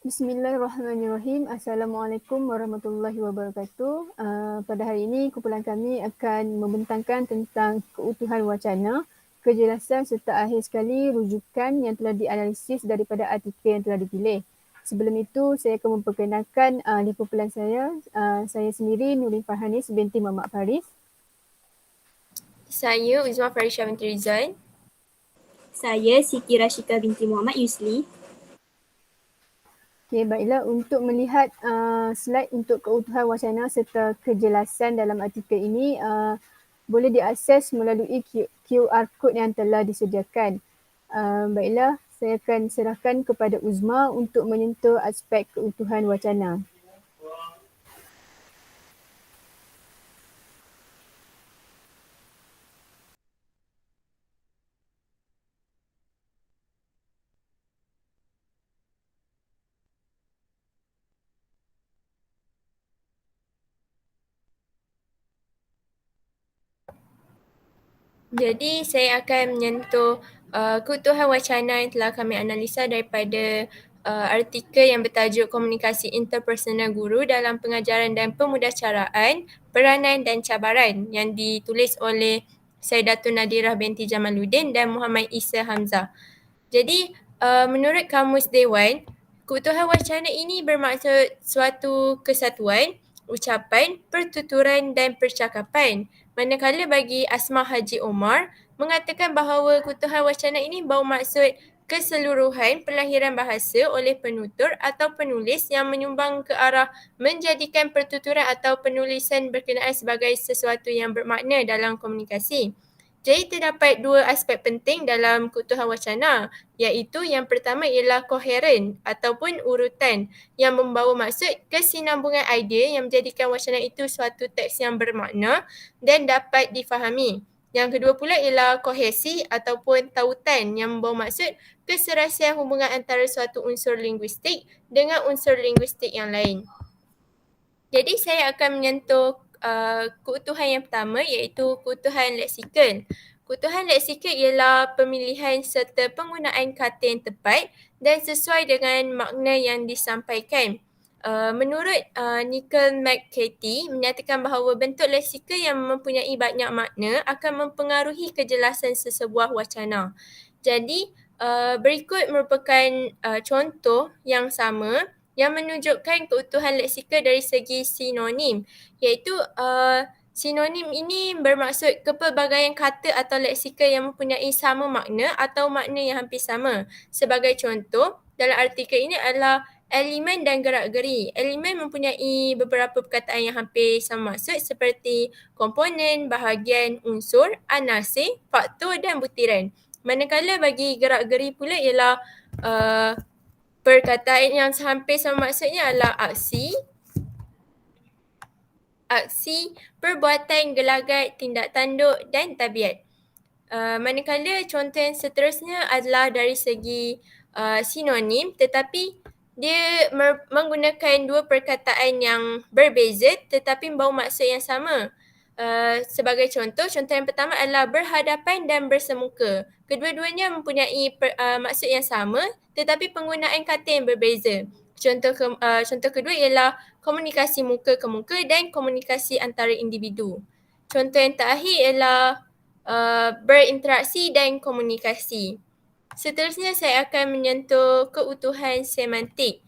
Bismillahirrahmanirrahim. Assalamualaikum warahmatullahi wabarakatuh. Pada hari ini, kumpulan kami akan membentangkan tentang keutuhan wacana, kejelasan serta akhir sekali rujukan yang telah dianalisis daripada artikel yang telah dipilih. Sebelum itu, saya akan memperkenalkan ahli kumpulan saya. Saya sendiri Nurin Farhanis binti Muhammad Faris. Saya Uzma Farisha binti Rizal. Saya Siti Rashika binti Muhammad Yusli. Okey, baiklah. Untuk melihat slide untuk keutuhan wacana serta kejelasan dalam artikel ini, boleh diakses melalui QR code yang telah disediakan. Baiklah, saya akan serahkan kepada Uzma untuk menyentuh aspek keutuhan wacana. Jadi saya akan menyentuh keutuhan wacana yang telah kami analisa daripada artikel yang bertajuk Komunikasi Interpersonal Guru dalam Pengajaran dan Pemudahcaraan, Peranan dan Cabaran yang ditulis oleh Sayyidatun Nadirah binti Jamaluddin dan Muhammad Isa Hamzah. Jadi menurut Kamus Dewan, keutuhan wacana ini bermaksud suatu kesatuan, ucapan, pertuturan dan percakapan. Manakala bagi Asma Haji Omar mengatakan bahawa keutuhan wacana ini bermaksud keseluruhan pelahiran bahasa oleh penutur atau penulis yang menyumbang ke arah menjadikan pertuturan atau penulisan berkenaan sebagai sesuatu yang bermakna dalam komunikasi. Jadi terdapat dua aspek penting dalam keutuhan wacana, iaitu yang pertama ialah koheren ataupun urutan yang membawa maksud kesinambungan idea yang menjadikan wacana itu suatu teks yang bermakna dan dapat difahami. Yang kedua pula ialah kohesi ataupun tautan yang membawa maksud keserasian hubungan antara suatu unsur linguistik dengan unsur linguistik yang lain. Jadi saya akan menyentuh keutuhan yang pertama iaitu keutuhan leksikal. Keutuhan leksikal ialah pemilihan serta penggunaan kata yang tepat dan sesuai dengan makna yang disampaikan. Menurut Nicole McCarthy menyatakan bahawa bentuk leksikal yang mempunyai banyak makna akan mempengaruhi kejelasan sesebuah wacana. Jadi berikut merupakan contoh yang sama yang menunjukkan keutuhan leksikal dari segi sinonim, iaitu sinonim ini bermaksud kepelbagaian kata atau leksikal yang mempunyai sama makna atau makna yang hampir sama. Sebagai contoh, dalam artikel ini adalah elemen dan gerak-geri. Elemen mempunyai beberapa perkataan yang hampir sama maksud seperti komponen, bahagian, unsur, anasir, faktor dan butiran. Manakala bagi gerak-geri pula ialah perkataan yang hampir sama maksudnya adalah aksi, perbuatan, gelagat, tindak tanduk dan tabiat. Manakala contoh yang seterusnya adalah dari segi sinonim, tetapi dia menggunakan dua perkataan yang berbeza tetapi membawa maksud yang sama. Sebagai contoh yang pertama adalah berhadapan dan bersemuka. Kedua-duanya mempunyai maksud yang sama tetapi penggunaan kata yang berbeza. Contoh kedua ialah komunikasi muka ke muka dan komunikasi antara individu. Contoh yang terakhir ialah berinteraksi dan komunikasi. Seterusnya saya akan menyentuh keutuhan semantik.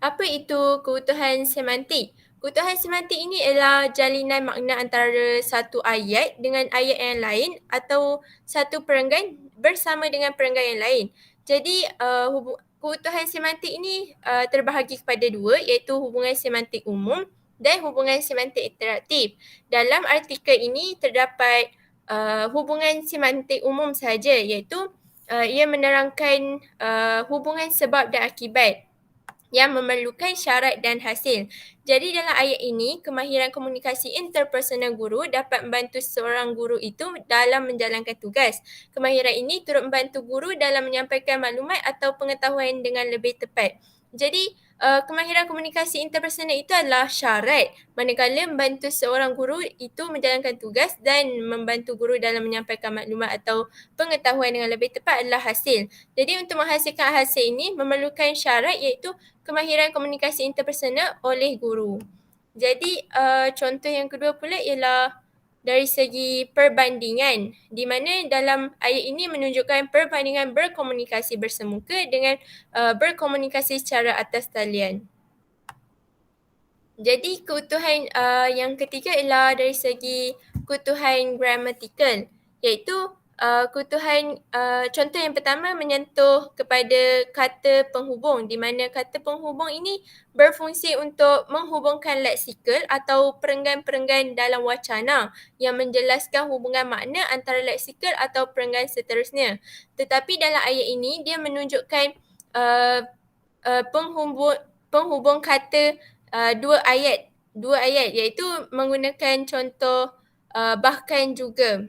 Apa itu keutuhan semantik? Keutuhan semantik ini adalah jalinan makna antara satu ayat dengan ayat yang lain atau satu perenggan bersama dengan perenggan yang lain. Jadi keutuhan semantik ini terbahagi kepada dua, iaitu hubungan semantik umum dan hubungan semantik interaktif. Dalam artikel ini terdapat hubungan semantik umum sahaja, iaitu ia menerangkan hubungan sebab dan akibat yang memerlukan syarat dan hasil. Jadi dalam ayat ini, kemahiran komunikasi interpersonal guru dapat membantu seorang guru itu dalam menjalankan tugas. Kemahiran ini turut membantu guru dalam menyampaikan maklumat atau pengetahuan dengan lebih tepat. Jadi kemahiran komunikasi interpersonal itu adalah syarat manakala membantu seorang guru itu menjalankan tugas dan membantu guru dalam menyampaikan maklumat atau pengetahuan dengan lebih tepat adalah hasil. Jadi untuk menghasilkan hasil ini memerlukan syarat iaitu kemahiran komunikasi interpersonal oleh guru. Jadi contoh yang kedua pula ialah dari segi perbandingan, di mana dalam ayat ini menunjukkan perbandingan berkomunikasi bersemuka dengan berkomunikasi secara atas talian. Jadi keutuhan yang ketiga ialah dari segi keutuhan gramatikal, iaitu keutuhan contoh yang pertama menyentuh kepada kata penghubung, di mana kata penghubung ini berfungsi untuk menghubungkan leksikal atau perenggan-perenggan dalam wacana yang menjelaskan hubungan makna antara leksikal atau perenggan seterusnya. Tetapi dalam ayat ini dia menunjukkan penghubung kata dua ayat iaitu menggunakan contoh bahkan juga.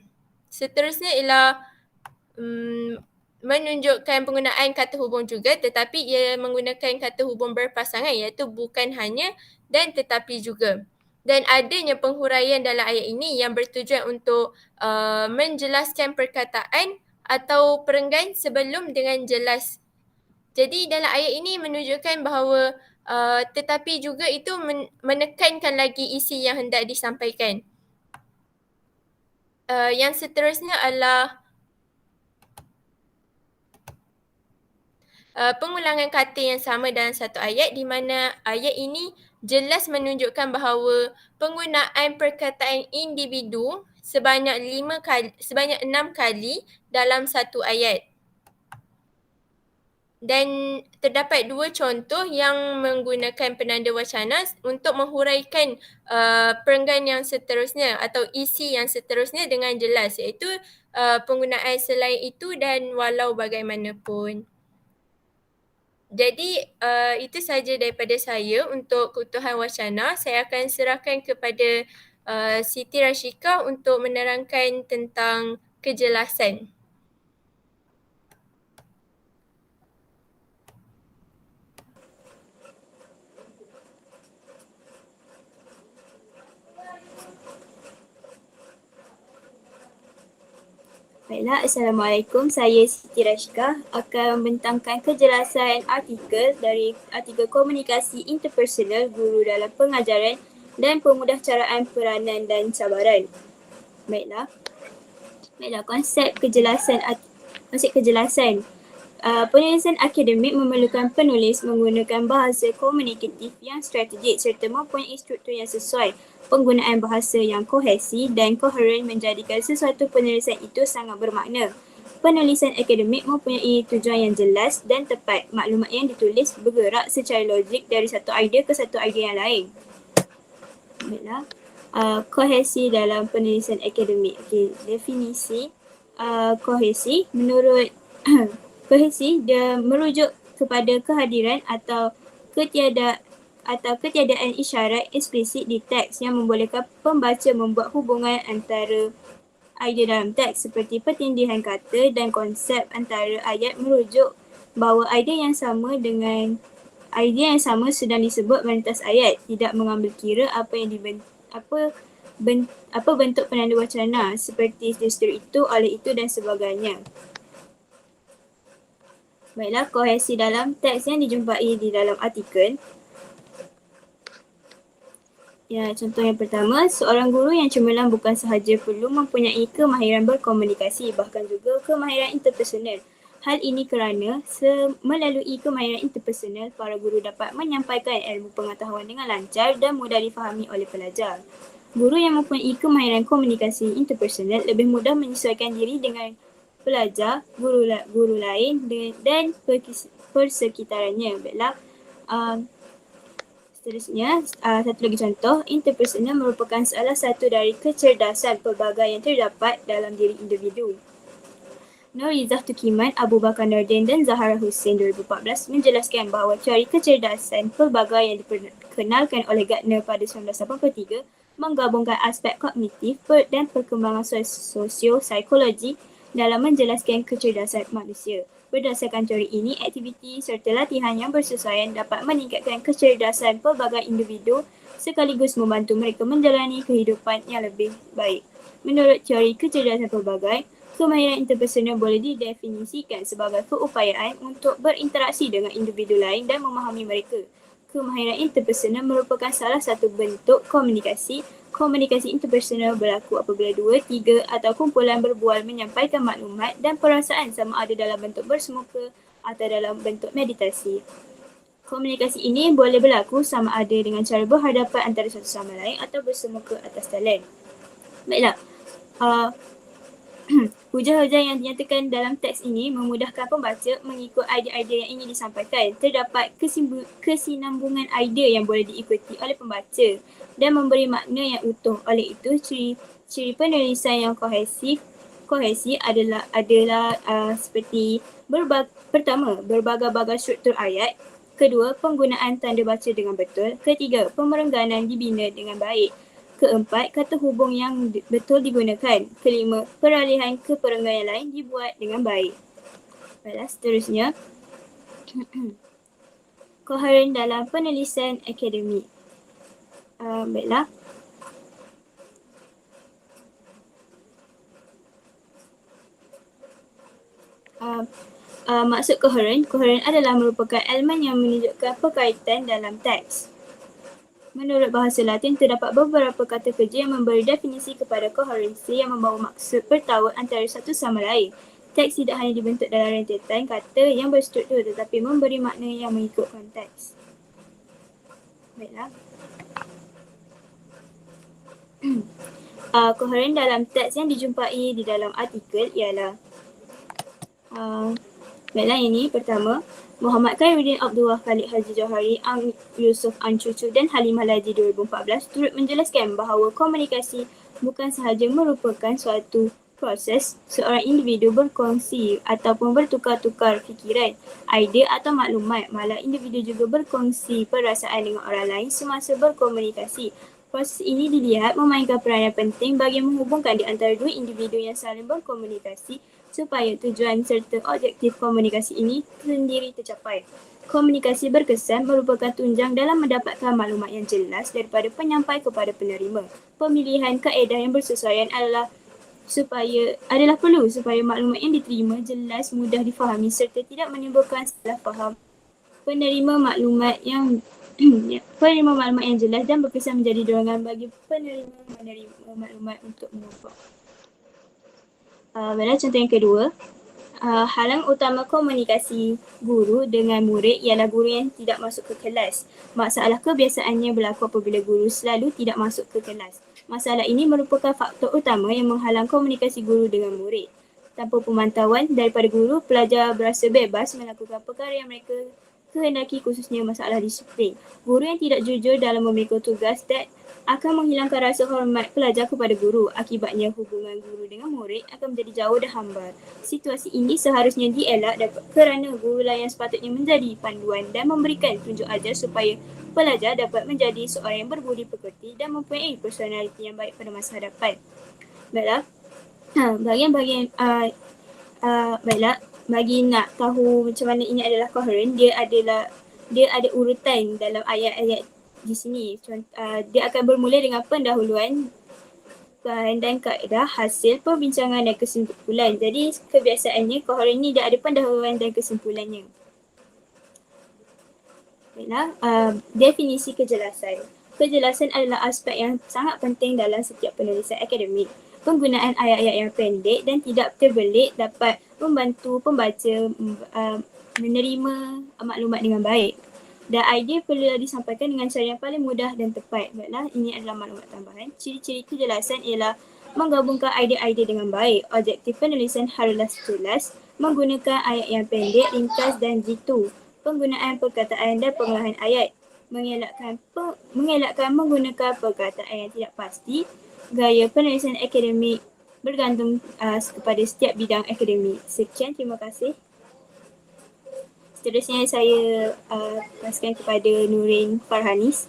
Seterusnya ialah menunjukkan penggunaan kata hubung juga, tetapi ia menggunakan kata hubung berpasangan iaitu bukan hanya dan tetapi juga. Dan adanya penghuraian dalam ayat ini yang bertujuan untuk menjelaskan perkataan atau perenggan sebelum dengan jelas. Jadi dalam ayat ini menunjukkan bahawa tetapi juga itu menekankan lagi isi yang hendak disampaikan. Yang seterusnya adalah pengulangan kata yang sama dalam satu ayat, di mana ayat ini jelas menunjukkan bahawa penggunaan perkataan individu sebanyak 6 kali dalam satu ayat. Dan terdapat dua contoh yang menggunakan penanda wacana untuk menghuraikan perenggan yang seterusnya atau isi yang seterusnya dengan jelas, iaitu penggunaan selain itu dan walau bagaimanapun. Jadi itu sahaja daripada saya untuk keutuhan wacana. Saya akan serahkan kepada Siti Rashika untuk menerangkan tentang kejelasan. Baiklah, Assalamualaikum. Saya Siti Rashika akan membentangkan kejelasan artikel dari artikel komunikasi interpersonal guru dalam pengajaran dan pemudahcaraan peranan dan cabaran. Baiklah, konsep kejelasan. Penulisan akademik memerlukan penulis menggunakan bahasa komunikatif yang strategik serta mempunyai struktur yang sesuai. Penggunaan bahasa yang kohesi dan koheren menjadikan sesuatu penulisan itu sangat bermakna. Penulisan akademik mempunyai tujuan yang jelas dan tepat. Maklumat yang ditulis bergerak secara logik dari satu idea ke satu idea yang lain. Baiklah. Kohesi dalam penulisan akademik. Okey, definisi kohesi menurut kohesi dia merujuk kepada kehadiran atau ketiadaan isyarat eksplisit di teks yang membolehkan pembaca membuat hubungan antara idea dalam teks seperti pertindihan kata dan konsep antara ayat merujuk bahawa idea yang sama sedang disebut merentas ayat, tidak mengambil kira apa bentuk penanda wacana seperti justru itu, oleh itu dan sebagainya. Baiklah, kohesi dalam teks yang dijumpai di dalam artikel. Ya, contoh yang pertama, seorang guru yang cemerlang bukan sahaja perlu mempunyai kemahiran berkomunikasi, bahkan juga kemahiran interpersonal. Hal ini kerana melalui kemahiran interpersonal, para guru dapat menyampaikan ilmu pengetahuan dengan lancar dan mudah difahami oleh pelajar. Guru yang mempunyai kemahiran komunikasi interpersonal lebih mudah menyesuaikan diri dengan pelajar, guru lain dan persekitarannya. Baiklah, seterusnya, satu lagi contoh, interpersonal merupakan salah satu dari kecerdasan pelbagai yang terdapat dalam diri individu. Nurizah Tukiman, Abu Bakar Nordin dan Zahara Hussein 2014 menjelaskan bahawa teori kecerdasan pelbagai yang diperkenalkan oleh Gardner pada 1983 menggabungkan aspek kognitif dan perkembangan sosio-psikologi dalam menjelaskan kecerdasan manusia. Berdasarkan teori ini, aktiviti serta latihan yang bersesuaian dapat meningkatkan kecerdasan pelbagai individu sekaligus membantu mereka menjalani kehidupan yang lebih baik. Menurut teori kecerdasan pelbagai, kemahiran interpersonal boleh didefinisikan sebagai keupayaan untuk berinteraksi dengan individu lain dan memahami mereka. Kemahiran interpersonal merupakan salah satu bentuk komunikasi. Komunikasi interpersonal berlaku apabila dua, tiga atau kumpulan berbual menyampaikan maklumat dan perasaan sama ada dalam bentuk bersemuka atau dalam bentuk meditasi. Komunikasi ini boleh berlaku sama ada dengan cara berhadapan antara satu sama lain atau bersemuka atas talian. Baiklah, hujah-hujah yang dinyatakan dalam teks ini memudahkan pembaca mengikut idea-idea yang ingin disampaikan. Terdapat kesinambungan idea yang boleh diikuti oleh pembaca dan memberi makna yang utuh. Oleh itu, ciri penulisan yang kohesi adalah seperti pertama, berbagai-bagai struktur ayat. Kedua, penggunaan tanda baca dengan betul. Ketiga, pemerengganan dibina dengan baik. Keempat, kata hubung yang betul digunakan. Kelima, peralihan ke perenggan yang lain dibuat dengan baik. Baiklah, seterusnya. Koheren dalam penulisan akademik. Baiklah. Maksud koheren adalah merupakan elemen yang menunjukkan perkaitan dalam teks. Menurut bahasa Latin, terdapat beberapa kata kerja yang memberi definisi kepada koherensi yang membawa maksud bertaut antara satu sama lain. Teks tidak hanya dibentuk dalam rentetan kata yang berstruktur tetapi memberi makna yang mengikut konteks. Baiklah. Koheren dalam teks yang dijumpai di dalam artikel ialah baiklah, ini pertama, Muhammad Khairuddin Abdullah Khalid Haji Johari, Ang Yusof Ancucu dan Halimah Laji 2014 turut menjelaskan bahawa komunikasi bukan sahaja merupakan suatu proses seorang individu berkongsi ataupun bertukar-tukar fikiran, idea atau maklumat, malah individu juga berkongsi perasaan dengan orang lain semasa berkomunikasi. Proses ini dilihat memainkan peranan penting bagi menghubungkan di antara dua individu yang saling berkomunikasi supaya tujuan serta objektif komunikasi ini sendiri tercapai. Komunikasi berkesan merupakan tunjang dalam mendapatkan maklumat yang jelas daripada penyampai kepada penerima. Pemilihan kaedah yang bersesuaian adalah perlu supaya maklumat yang diterima jelas, mudah difahami serta tidak menimbulkan salah faham. Penerima maklumat yang jelas dan berkesan menjadi dorongan bagi penerima menerima maklumat untuk mengubah. Contoh yang kedua, halang utama komunikasi guru dengan murid ialah guru yang tidak masuk ke kelas. Masalah kebiasaannya berlaku apabila guru selalu tidak masuk ke kelas. Masalah ini merupakan faktor utama yang menghalang komunikasi guru dengan murid. Tanpa pemantauan daripada guru, pelajar berasa bebas melakukan perkara yang mereka kehendaki, khususnya masalah disiplin. Guru yang tidak jujur dalam memikul tugas dan akan menghilangkan rasa hormat pelajar kepada guru. Akibatnya hubungan guru dengan murid akan menjadi jauh dan hambar. Situasi ini seharusnya dielak kerana gurulah yang sepatutnya menjadi panduan dan memberikan tunjuk ajar supaya pelajar dapat menjadi seorang yang berbudi pekerti dan mempunyai personaliti yang baik pada masa hadapan. Baiklah, bagi nak tahu macam mana ini adalah koheren, dia ada urutan dalam ayat-ayat di sini. Dia akan bermula dengan pendahuluan dan kaedah, hasil, perbincangan dan kesimpulan. Jadi kebiasaannya koheren ni dia ada pendahuluan dan kesimpulannya. Baiklah, definisi kejelasan. Kejelasan adalah aspek yang sangat penting dalam setiap penulisan akademik. Penggunaan ayat-ayat yang pendek dan tidak terbelit dapat membantu pembaca menerima maklumat dengan baik. Dan idea perlu disampaikan dengan cara yang paling mudah dan tepat. Baiklah, ini adalah maklumat tambahan. Ciri-ciri kejelasan ialah menggabungkan idea-idea dengan baik. Objektif penulisan haruslah jelas, menggunakan ayat yang pendek, ringkas dan jitu. Penggunaan perkataan dan pengolahan ayat. Mengelakkan menggunakan perkataan yang tidak pasti. Gaya penulisan akademik bergantung kepada setiap bidang akademik. Sekian, terima kasih. Seterusnya saya paskan kepada Nurin Farhanis.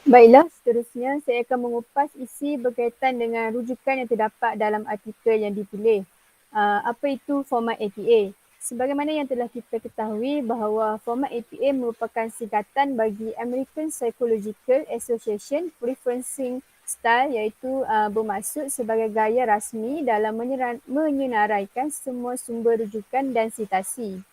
Baiklah, seterusnya saya akan mengupas isi berkaitan dengan rujukan yang terdapat dalam artikel yang dipilih. Apa itu format APA? Sebagaimana yang telah kita ketahui bahawa format APA merupakan singkatan bagi American Psychological Association Preferencing Style, iaitu bermaksud sebagai gaya rasmi dalam menyenaraikan semua sumber rujukan dan sitasi.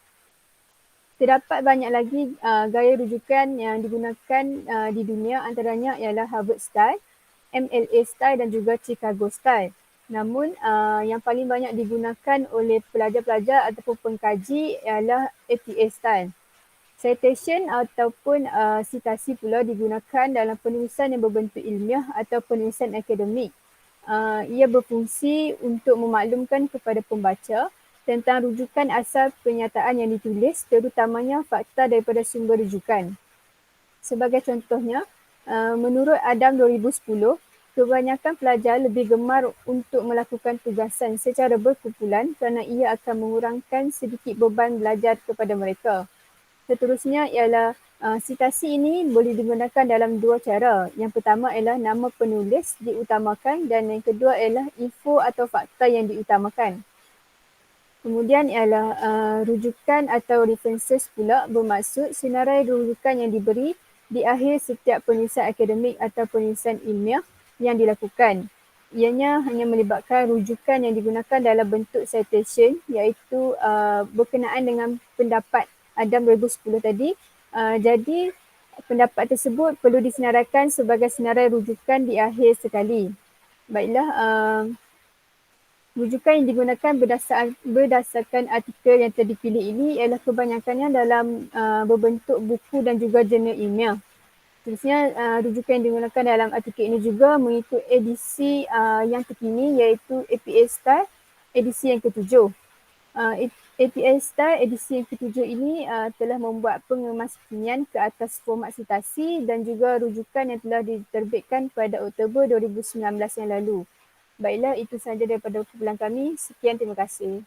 Terdapat banyak lagi gaya rujukan yang digunakan di dunia, antaranya ialah Harvard Style, MLA Style dan juga Chicago Style. Namun yang paling banyak digunakan oleh pelajar-pelajar ataupun pengkaji ialah APA Style. Citation ataupun sitasi pula digunakan dalam penulisan yang berbentuk ilmiah atau penulisan akademik. Ia berfungsi untuk memaklumkan kepada pembaca tentang rujukan asal pernyataan yang ditulis, terutamanya fakta daripada sumber rujukan. Sebagai contohnya, menurut Adam 2010, kebanyakan pelajar lebih gemar untuk melakukan tugasan secara berkumpulan kerana ia akan mengurangkan sedikit beban belajar kepada mereka. Seterusnya ialah sitasi ini boleh digunakan dalam dua cara. Yang pertama ialah nama penulis diutamakan dan yang kedua ialah info atau fakta yang diutamakan. Kemudian ialah rujukan atau references pula bermaksud senarai rujukan yang diberi di akhir setiap penulisan akademik atau penulisan ilmiah yang dilakukan. Ianya hanya melibatkan rujukan yang digunakan dalam bentuk citation, iaitu berkenaan dengan pendapat Adam 2010 tadi. Jadi pendapat tersebut perlu disenaraikan sebagai senarai rujukan di akhir sekali. Baiklah, rujukan yang digunakan berdasarkan artikel yang telah dipilih ini ialah kebanyakannya dalam berbentuk buku dan juga jurnal ilmiah. Seterusnya, rujukan yang digunakan dalam artikel ini juga mengikut edisi yang terkini, iaitu APA Style edisi yang ke-7. APA Style edisi yang ke-7 ini telah membuat pengemas-kinian ke atas format sitasi dan juga rujukan yang telah diterbitkan pada Oktober 2019 yang lalu. Baiklah, itu sahaja daripada kumpulan kami. Sekian, terima kasih.